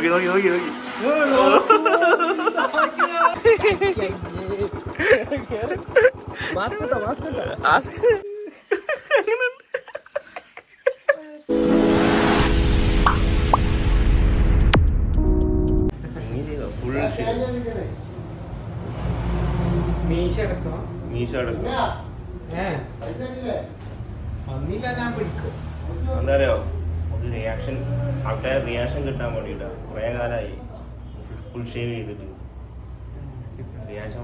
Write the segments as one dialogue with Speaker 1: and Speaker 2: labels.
Speaker 1: നോക്കി നോക്കി നോക്കി
Speaker 2: മീശ അടക്കണം
Speaker 1: എന്താ അറിയോ ഒരു റിയാക്ഷൻ ആൾക്കാരെ റിയാക്ഷൻ കിട്ടാൻ വേണ്ടിയിട്ടാ കുറേ കാലമായി ഫുൾ ഷേവ് ചെയ്തിട്ട് റിയാക്ഷൻ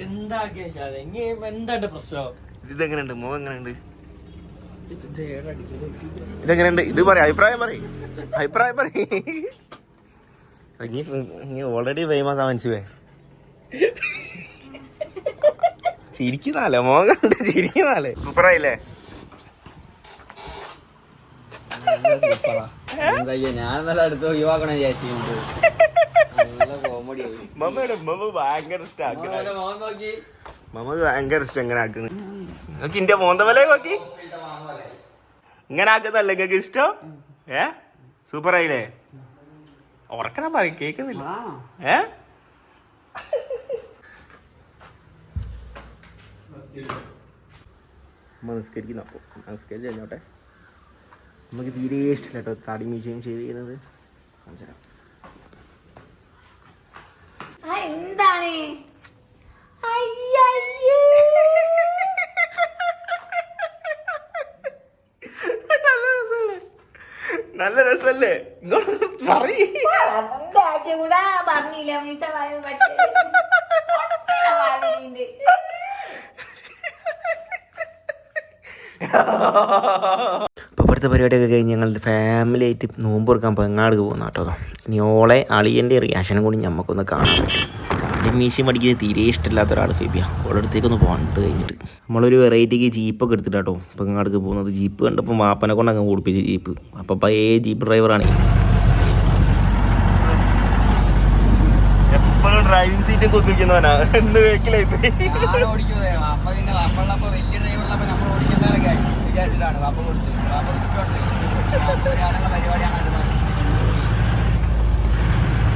Speaker 2: എന്താ പ്രശ്നം?
Speaker 1: ഇതെങ്ങനെയുണ്ട് മുഖം എങ്ങനെയുണ്ട് ഇതെങ്ങനെയുണ്ട് ഇത് പറയാം അഭിപ്രായം പറയും ഓൾറെഡി ഫേമസ് ആ മനസ്സിലേ ചിരിക്കുന്നാലേ മുഖം കണ്ട് ചിരിക്കുന്നാലേ സൂപ്പറായില്ലേ
Speaker 2: ഞാൻ നല്ല അടുത്ത് ഒഴിവാക്കണം വിചാരിച്ചു.
Speaker 1: ഭയങ്കര ഇഷ്ടം എങ്ങനെ ആക്കുന്നത് നിങ്ങൾക്ക് ഇന്റെ മോന്തമല്ലേ നോക്കി ഇങ്ങനെ ആക്കുന്നല്ലേ നിങ്ങൾക്ക് ഇഷ്ടം സൂപ്പറായില്ലേ ഉറക്കണം പറയും കേക്കുന്നില്ല നിസ്കരിക്കുന്ന അപ്പോൾ നിസ്കരിച്ച് കഴിഞ്ഞോട്ടെ നമുക്ക് തീരെ ഇഷ്ടമില്ല കേട്ടോ താടി മീശയും ഷേവ് ചെയ്യുന്നത്.
Speaker 3: എന്താണ്
Speaker 1: നല്ല രസല്ലേ
Speaker 3: പറഞ്ഞില്ല മിസ
Speaker 1: ഇപ്പോൾ ഇവിടുത്തെ പരിപാടിയൊക്കെ കഴിഞ്ഞ് ഞങ്ങളുടെ ഫാമിലി ആയിട്ട് നോമ്പ് തുറക്കാൻ പെങ്ങാട് പോകുന്ന കേട്ടോ. ഇനി ഓളെ അളിയൻ്റെ റിയാക്ഷനും കൂടി നമുക്കൊന്ന് കാണാൻ പറ്റും. കാടി മീശയും പഠിക്കുന്നത് തീരെ ഇഷ്ടമില്ലാത്ത ഒരാൾ ഫെബിയ ഓളെ അടുത്തേക്കൊന്ന് പോകണ്ട് കഴിഞ്ഞിട്ട് നമ്മളൊരു വെറൈറ്റിക്ക് ജീപ്പൊക്കെ എടുത്തിട്ട് കേട്ടോ പെങ്ങാടക്ക് പോകുന്നത്. ജീപ്പ് കണ്ടപ്പോൾ വാപ്പനെ കൊണ്ട് അങ്ങ് ഓടിപ്പിച്ച് ജീപ്പ്. അപ്പം ജീപ്പ് ഡ്രൈവറാണ് എപ്പോഴും ഡ്രൈവിംഗ് സീറ്റ് കുത്തിരിക്കുന്നവനാ എന്ത് വെക്കിലായി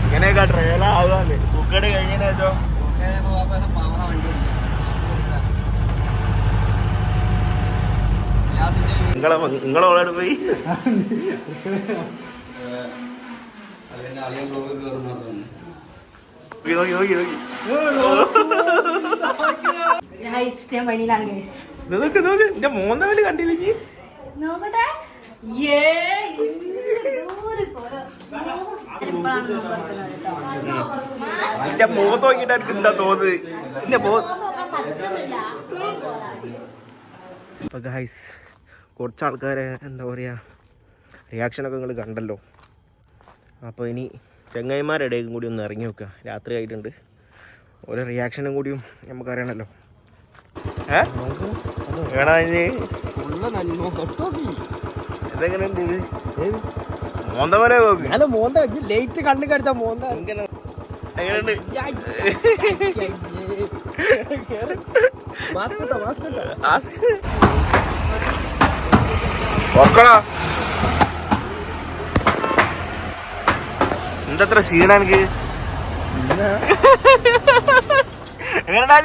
Speaker 1: ഇങ്ങനെയൊക്കെ ട്രെയില ആകാന്ന് സുഖട് കഴിഞ്ഞതിന് ശേഷം നിങ്ങളോട് പോയി നോക്കി നോക്കി നോക്കി നോക്ക് നോക്ക് എന്റെ മോന്നവല് കണ്ടില്ലെങ്കിൽ
Speaker 3: നോക്കട്ടെ
Speaker 1: എന്റെ മുഖത്ത് നോക്കിട്ട് എനിക്ക് എന്താ തോന്നുന്നത് എന്റെ അപ്പൊ ഗൈസ് കുറച്ച് ആൾക്കാരെ എന്താ പറയുക റിയാക്ഷനൊക്കെ നിങ്ങൾ കണ്ടല്ലോ. അപ്പോൾ ഇനി ചെങ്ങായിമാരുടെ ഇടയിലും കൂടി ഒന്ന് ഇറങ്ങി നോക്കുക. രാത്രി ആയിട്ടുണ്ട്. ഓരോ റിയാക്ഷനും കൂടിയും നമുക്കറിയണമല്ലോ. ഇതെങ്ങനെയുണ്ട് ഇത് മോന്ത പോലെ നോക്ക്
Speaker 2: ലേറ്റ് കണ്ണു കടിച്ച മോന്ത
Speaker 1: എങ്ങനെയുണ്ട് ഓർക്കടാ എന്തത്ര ക്ഷീണ എനിക്ക് എങ്ങനെയുണ്ടാ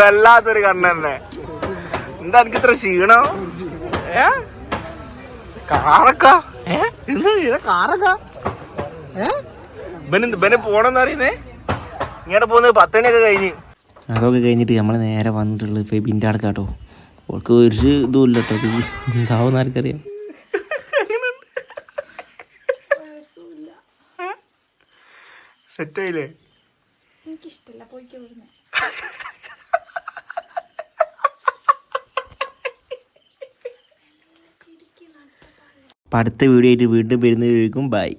Speaker 1: വല്ലാത്തൊരു കണ്ണന്നെ എന്താ എനിക്ക് ഇത്ര ക്ഷീണോ കാറക്ക കാറക്ക ബന് പോണെന്ന് അറിയുന്നേ ഇങ്ങോട്ട് പോകുന്നത് 10 മണിയൊക്കെ കഴിഞ്ഞ് അതൊക്കെ കഴിഞ്ഞിട്ട് നമ്മൾ നേരെ വന്നിട്ടുള്ളത് ഫെബിൻ്റെ അടുക്കാട്ടോ. അവൾക്ക് ഒരു ഇതും ഇല്ല കേട്ടോ. എന്താവുന്ന ആർക്കറിയാം. സെറ്റായില്ലേ?
Speaker 3: എനിക്കിഷ്ടല്ല പോയിക്കോളുന്നു.
Speaker 1: അടുത്ത വീഡിയോ ആയിട്ട് വീണ്ടും വരുന്നതായിരിക്കും. ബൈ.